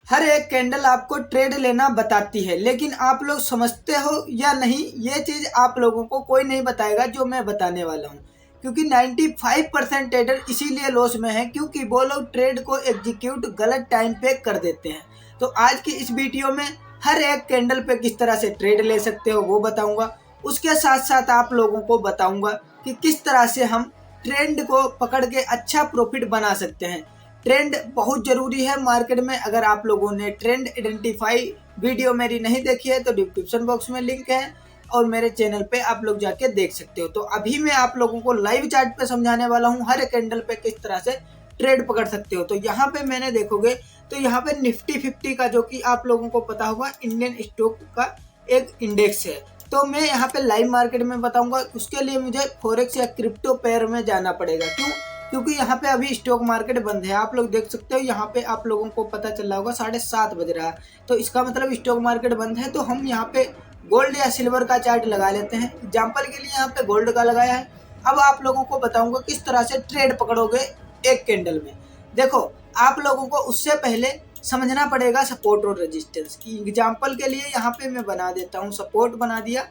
हर एक कैंडल आपको ट्रेड लेना बताती है, लेकिन आप लोग समझते हो या नहीं ये चीज़ आप लोगों को कोई नहीं बताएगा जो मैं बताने वाला हूँ। क्योंकि 95% ट्रेडर इसीलिए लॉस में है क्योंकि वो लोग ट्रेड को एग्जीक्यूट गलत टाइम पे कर देते हैं। तो आज की इस वीडियो में हर एक कैंडल पे किस तरह से ट्रेड ले सकते हो वो बताऊंगा। उसके साथ साथ आप लोगों को बताऊंगा कि किस तरह से हम ट्रेंड को पकड़ के अच्छा प्रॉफिट बना सकते हैं। ट्रेंड बहुत जरूरी है मार्केट में। अगर आप लोगों ने ट्रेंड आइडेंटिफाई वीडियो मेरी नहीं देखी है तो डिस्क्रिप्शन बॉक्स में लिंक है और मेरे चैनल पे आप लोग जाके देख सकते हो। तो अभी मैं आप लोगों को लाइव चार्ट पे समझाने वाला हूँ हर कैंडल पे किस तरह से ट्रेड पकड़ सकते हो। तो यहाँ पे मैंने देखोगे तो यहाँ पे निफ्टी 50 का, जो कि आप लोगों को पता होगा इंडियन स्टॉक का एक इंडेक्स है, तो मैं यहाँ पे लाइव मार्केट में बताऊंगा। उसके लिए मुझे फॉरेक्स या क्रिप्टो पेयर में जाना पड़ेगा। क्यों? क्योंकि यहाँ पे अभी स्टॉक मार्केट बंद है। आप लोग देख सकते हो यहाँ पे आप लोगों को पता चल रहा होगा 7:30 बज रहा है, तो इसका मतलब स्टॉक मार्केट बंद है। तो हम यहाँ पे गोल्ड या सिल्वर का चार्ट लगा लेते हैं। एग्जाम्पल के लिए यहाँ पे गोल्ड का लगाया है। अब आप लोगों को बताऊंगा किस तरह से ट्रेड पकड़ोगे एक कैंडल में। देखो, आप लोगों को उससे पहले समझना पड़ेगा सपोर्ट और रेजिस्टेंस की। एग्जाम्पल के लिए यहाँ पे मैं बना देता हूँ, सपोर्ट बना दिया,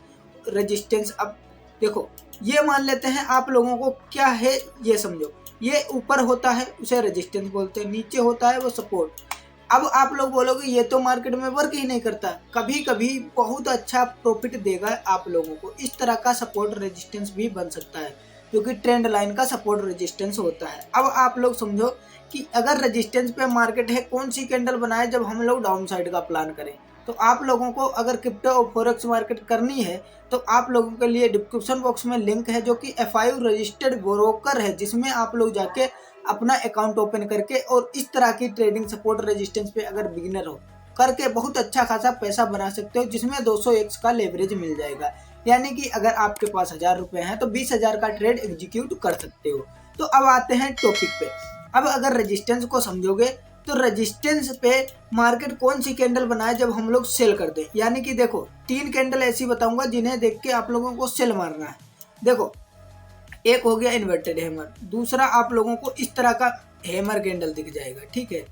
रेजिस्टेंस। अब देखो, ये मान लेते हैं आप लोगों को क्या है ये समझो। ये ऊपर होता है उसे रेजिस्टेंस बोलते हैं, नीचे होता है वो सपोर्ट। अब आप लोग बोलोगे ये तो मार्केट में वर्क ही नहीं करता। कभी कभी बहुत अच्छा प्रॉफिट देगा आप लोगों को। इस तरह का सपोर्ट रेजिस्टेंस भी बन सकता है, क्योंकि ट्रेंड लाइन का सपोर्ट रेजिस्टेंस होता है। अब आप लोग समझो कि अगर रेजिस्टेंस पे मार्केट है, कौन सी कैंडल बनाए जब हम लोग डाउन साइड का प्लान करें। तो आप लोगों को अगर क्रिप्टो और फॉरेक्स मार्केट करनी है तो आप लोगों के लिए डिस्क्रिप्शन बॉक्स में लिंक है, जो कि FIU रजिस्टर्ड ब्रोकर है, जिसमें आप लोग जाके अपना अकाउंट ओपन करके और इस तरह की ट्रेडिंग सपोर्ट रेजिस्टेंस पे अगर बिगिनर हो करके बहुत अच्छा खासा पैसा बना सकते हो, जिसमें 200x का लेवरेज मिल जाएगा। यानी कि अगर आपके पास 1000 रुपए हैं तो 20,000 का ट्रेड एग्जीक्यूट कर सकते हो। तो अब आते हैं टॉपिक पे। अब अगर रेजिस्टेंस को समझोगे तो रेजिस्टेंस पे मार्केट कौन सी कैंडल बनाए जब हम लोग सेल कर दें। यानी कि देखो, 3 कैंडल ऐसी बताऊंगा जिन्हें देख के आप लोगों को सेल मारना है। देखो, एक हो गया इन्वर्टेड हैमर, दूसरा आप लोगों को इस तरह का हैमर कैंडल दिख जाएगा, ठीक है।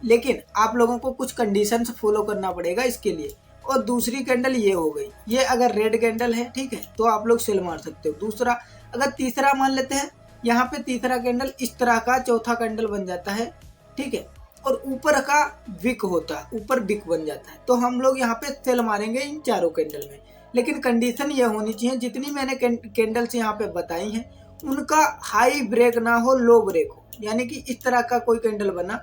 लेकिन आप लोगों को कुछ कंडीशंस फॉलो करना पड़ेगा इसके लिए। और दूसरी कैंडल ये हो गई, ये अगर रेड कैंडल है, ठीक है, तो आप लोग सेल मार सकते हो। दूसरा, अगर तीसरा मान लेते हैं, यहाँ पे तीसरा कैंडल इस तरह का चौथा कैंडल बन जाता है, ठीक है, और ऊपर का विक होता है, ऊपर विक बन जाता है, तो हम लोग यहाँ पे सेल मारेंगे इन चारों कैंडल में। लेकिन कंडीशन ये होनी चाहिए, जितनी मैंने कैंडल्स यहाँ पे बताई हैं उनका हाई ब्रेक ना हो, लो ब्रेक हो। यानी कि इस तरह का कोई कैंडल बना,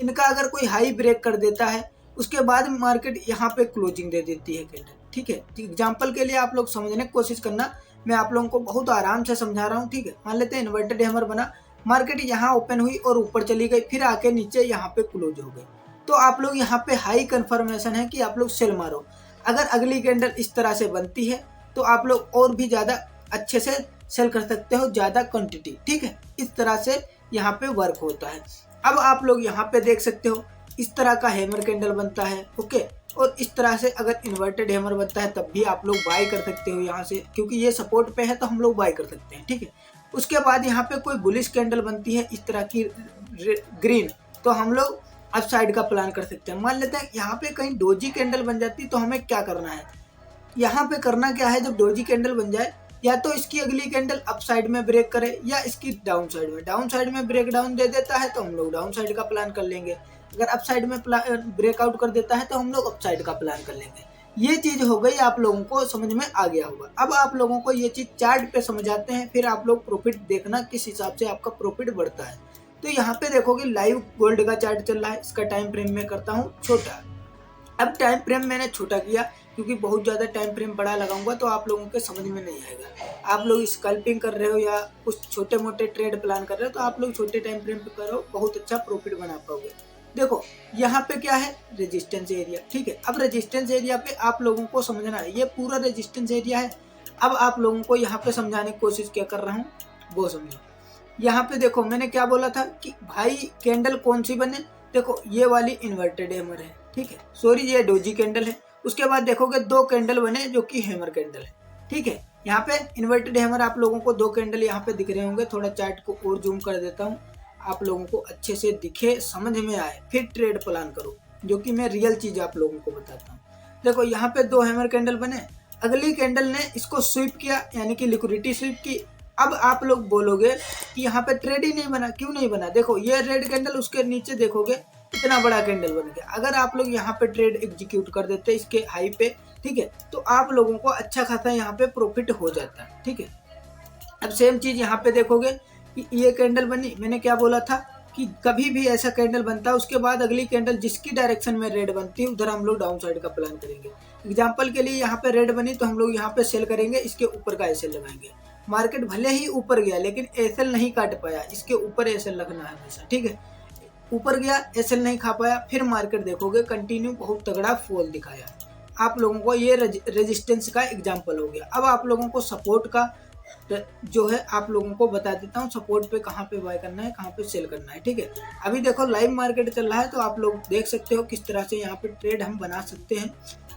इनका अगर कोई हाई ब्रेक कर देता है उसके बाद मार्केट यहाँ पे क्लोजिंग दे देती है कैंडल, ठीक है। एग्जाम्पल के लिए आप लोग समझने की कोशिश करना, मैं आप लोगों को बहुत आराम से समझा रहा हूँ, ठीक है। मान लेते हैं इन्वर्टेड हैमर बना, मार्केट यहाँ ओपन हुई और ऊपर चली गई, फिर आके नीचे यहाँ पे क्लोज हो गई, तो आप लोग यहाँ पे हाई कंफर्मेशन है कि आप लोग सेल मारो। अगर अगली कैंडल इस तरह से बनती है तो आप लोग और भी ज़्यादा अच्छे से सेल कर सकते हो, ज़्यादा क्वांटिटी, ठीक है। इस तरह से यहाँ पे वर्क होता है। अब आप लोग यहाँ पे देख सकते हो इस तरह का हैमर कैंडल बनता है, ओके। और इस तरह से अगर इन्वर्टेड हैमर बनता है तब भी आप लोग बाय कर सकते हो यहाँ से, क्योंकि ये सपोर्ट पे है तो हम लोग बाय कर सकते हैं, ठीक है। उसके बाद यहाँ पे कोई बुलिश कैंडल बनती है इस तरह की ग्रीन, तो हम लोग अप साइड का प्लान कर सकते हैं। मान लेते हैं यहाँ पे कहीं डोजी कैंडल बन जाती, तो हमें क्या करना है, यहाँ पे करना क्या है, जब डोजी कैंडल बन जाए या तो इसकी अगली कैंडल अप साइड में ब्रेक करे या इसकी डाउन साइड में ब्रेक डाउन दे देता है तो हम लोग डाउन साइड का प्लान कर लेंगे। अगर अप साइड में ब्रेकआउट कर देता है तो हम लोग अप साइड का प्लान कर लेंगे। ये चीज हो गई, आप लोगों को समझ में आ गया होगा। अब आप लोगों को ये चीज चार्ट पे समझाते हैं, फिर आप लोग प्रॉफिट देखना किस हिसाब से आपका प्रॉफिट बढ़ता है। तो यहाँ पे देखोगे लाइव गोल्ड का चार्ट चल रहा है, इसका टाइम फ्रेम में करता हूँ छोटा। अब टाइम फ्रेम मैंने छोटा किया क्योंकि बहुत ज़्यादा टाइम फ्रेम बड़ा लगाऊंगा तो आप लोगों के समझ में नहीं आएगा। आप लोग स्कल्पिंग कर रहे हो या कुछ छोटे मोटे ट्रेड प्लान कर रहे हो तो आप लोग छोटे टाइम फ्रेम पे करो, बहुत अच्छा प्रॉफिट बना पाओगे। देखो, यहाँ पे क्या है, रेजिस्टेंस एरिया, ठीक है। अब रेजिस्टेंस एरिया पे आप लोगों को समझना है, ये पूरा रेजिस्टेंस एरिया है। अब आप लोगों को यहाँ पे समझाने की कोशिश क्या कर रहा हूँ वो समझो। यहाँ पे देखो, मैंने क्या बोला था कि भाई कैंडल कौन सी बने। देखो, ये वाली इन्वर्टेड हैमर है, ठीक है, सॉरी ये डोजी कैंडल है। उसके बाद देखोगे 2 कैंडल बने जो कि हैमर कैंडल है, ठीक है। यहाँ पे इन्वर्टेड हैमर आप लोगों को 2 कैंडल यहाँ पे दिख रहे होंगे। थोड़ा चार्ट को और जूम कर देता हूँ, आप लोगों को अच्छे से दिखे, समझ में आए, फिर ट्रेड प्लान करो। जो कि मैं रियल चीज़ आप लोगों को बताता हूँ। देखो यहाँ पे 2 हैमर कैंडल बने, अगली कैंडल ने इसको स्वीप किया यानी कि लिक्विडिटी स्वीप की। अब आप लोग बोलोगे कि यहाँ पे ट्रेड ही नहीं बना, क्यों नहीं बना? देखो ये रेड कैंडल, उसके नीचे देखोगे इतना बड़ा कैंडल बन गया। अगर आप लोग यहाँ पे ट्रेड एग्जीक्यूट कर देते इसके हाई पे, ठीक है, तो आप लोगों को अच्छा खासा यहाँ पे प्रॉफिट हो जाता है, ठीक है। अब सेम चीज यहाँ पे देखोगे कि ये कैंडल बनी, मैंने क्या बोला था कि कभी भी ऐसा कैंडल बनता है उसके बाद अगली कैंडल जिसकी डायरेक्शन में रेड बनती है उधर हम लोग डाउन साइड का प्लान करेंगे। एग्जांपल के लिए यहाँ पे रेड बनी तो हम लोग यहाँ पे सेल करेंगे, इसके ऊपर का एसएल लगाएंगे। मार्केट भले ही ऊपर गया लेकिन एसएल नहीं काट पाया, इसके ऊपर एसएल लगना है हमेशा, ठीक है। ऊपर गया, एसएल नहीं खा पाया, फिर मार्केट देखोगे कंटिन्यू बहुत तगड़ा फॉल दिखाया। आप लोगों को ये रेजिस्टेंस का एग्जाम्पल हो गया। अब आप लोगों को सपोर्ट का जो है आप लोगों को बता देता हूँ, सपोर्ट पे कहाँ पे बाय करना है, कहाँ पे सेल करना है, ठीक है। अभी देखो लाइव मार्केट चल रहा है तो आप लोग देख सकते हो किस तरह से यहाँ पे ट्रेड हम बना सकते हैं,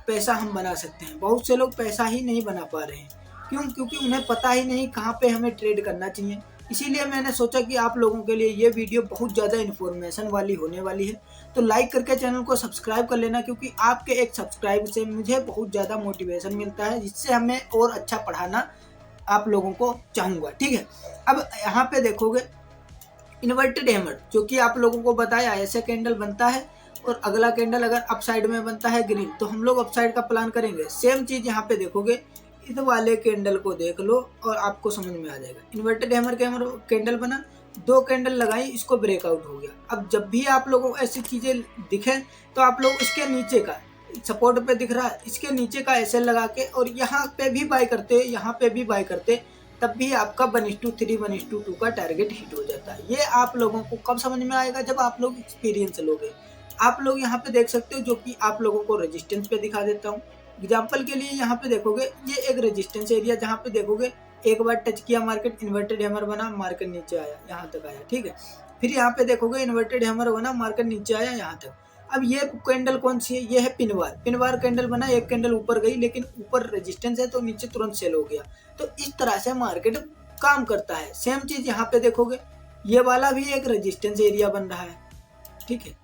पैसा हम बना सकते हैं। बहुत से लोग पैसा ही नहीं बना पा रहे हैं, क्यों? क्योंकि उन्हें पता ही नहीं कहाँ पे हमें ट्रेड करना चाहिए। इसीलिए मैंने सोचा कि आप लोगों के लिए ये वीडियो बहुत ज़्यादा इन्फॉर्मेशन वाली होने वाली है, तो लाइक करके चैनल को सब्सक्राइब कर लेना, क्योंकि आपके एक सब्सक्राइब से मुझे बहुत ज़्यादा मोटिवेशन मिलता है, जिससे हमें और अच्छा पढ़ाना आप लोगों को चाहूँगा, ठीक है। अब यहाँ पे देखोगे इन्वर्टेड हैमर, जो कि आप लोगों को बताया ऐसे कैंडल बनता है और अगला कैंडल अगर अप साइड में बनता है ग्रीन तो हम लोग अप साइड का प्लान करेंगे। सेम चीज़ यहाँ पे देखोगे, इस वाले कैंडल को देख लो और आपको समझ में आ जाएगा। इन्वर्टेड हैमर कैंडल बना, 2 कैंडल लगाई, इसको ब्रेकआउट हो गया। अब जब भी आप लोगों को ऐसी चीज़ें दिखें तो आप लोग इसके नीचे का सपोर्ट पे दिख रहा है, इसके नीचे का एसएल लगा के और यहाँ पे भी बाय करते, यहाँ पे भी बाय करते, तब भी आपका 1:3 1:2 का टारगेट हिट हो जाता है। ये आप लोगों को कब समझ में आएगा? जब आप लोग एक्सपीरियंस लोगे। आप लोग यहाँ पे देख सकते हो, जो कि आप लोगों को रेजिस्टेंस पे दिखा देता हूँ। एग्जाम्पल के लिए यहाँ पे देखोगे ये एक रेजिस्टेंस एरिया, जहाँ पे देखोगे एक बार टच किया मार्केट, इन्वर्टेड हैमर बना, मार्केट नीचे आया, यहाँ तक आया, ठीक है। फिर यहाँ पे देखोगे इन्वर्टेड हैमर बना, मार्केट नीचे आया यहाँ तक। अब ये कैंडल कौन सी है? ये है पिनवार कैंडल बना, एक कैंडल ऊपर गई लेकिन ऊपर रेजिस्टेंस है तो नीचे तुरंत सेल हो गया। तो इस तरह से मार्केट काम करता है। सेम चीज यहाँ पे देखोगे, ये वाला भी एक रेजिस्टेंस एरिया बन रहा है, ठीक है।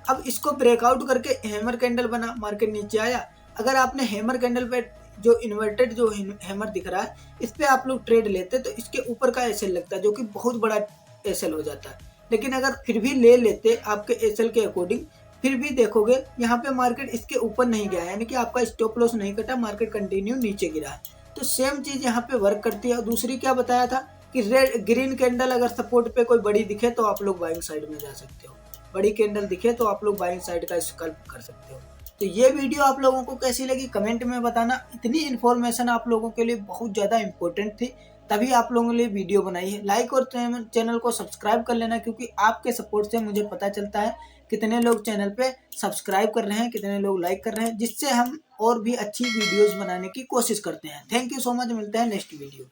अब इसको ब्रेकआउट करके हैमर कैंडल बना, मार्केट नीचे आया। अगर आपने हैमर कैंडल पे जो इन्वर्टेड जो हैमर दिख रहा है इस पे आप लोग ट्रेड लेते तो इसके ऊपर का एसएल लगता है, जो कि बहुत बड़ा एसएल हो जाता है। लेकिन अगर फिर भी ले लेते आपके एसएल के अकॉर्डिंग, फिर भी देखोगे यहाँ पे मार्केट इसके ऊपर नहीं गया, यानी कि आपका स्टॉप लॉस नहीं कटा, मार्केट कंटिन्यू नीचे गिरा है। तो सेम चीज यहाँ पे वर्क करती है। दूसरी क्या बताया था कि रेड ग्रीन कैंडल अगर सपोर्ट पे कोई बड़ी दिखे तो आप लोग बाइंग साइड में जा सकते हो, बड़ी कैंडल दिखे तो आप लोग बाइंग साइड का स्कल्प कर सकते हो। तो ये वीडियो आप लोगों को कैसी लगी कमेंट में बताना। इतनी इन्फॉर्मेशन आप लोगों के लिए बहुत ज़्यादा इंपॉर्टेंट थी, तभी आप लोगों के लिए वीडियो बनाई है। लाइक और चैनल को सब्सक्राइब कर लेना, क्योंकि आपके सपोर्ट से मुझे पता चलता है कितने लोग चैनल पे सब्सक्राइब कर रहे हैं, कितने लोग लाइक कर रहे हैं, जिससे हम और भी अच्छी वीडियोस बनाने की कोशिश करते हैं। थैंक यू सो मच, मिलते हैं नेक्स्ट वीडियो।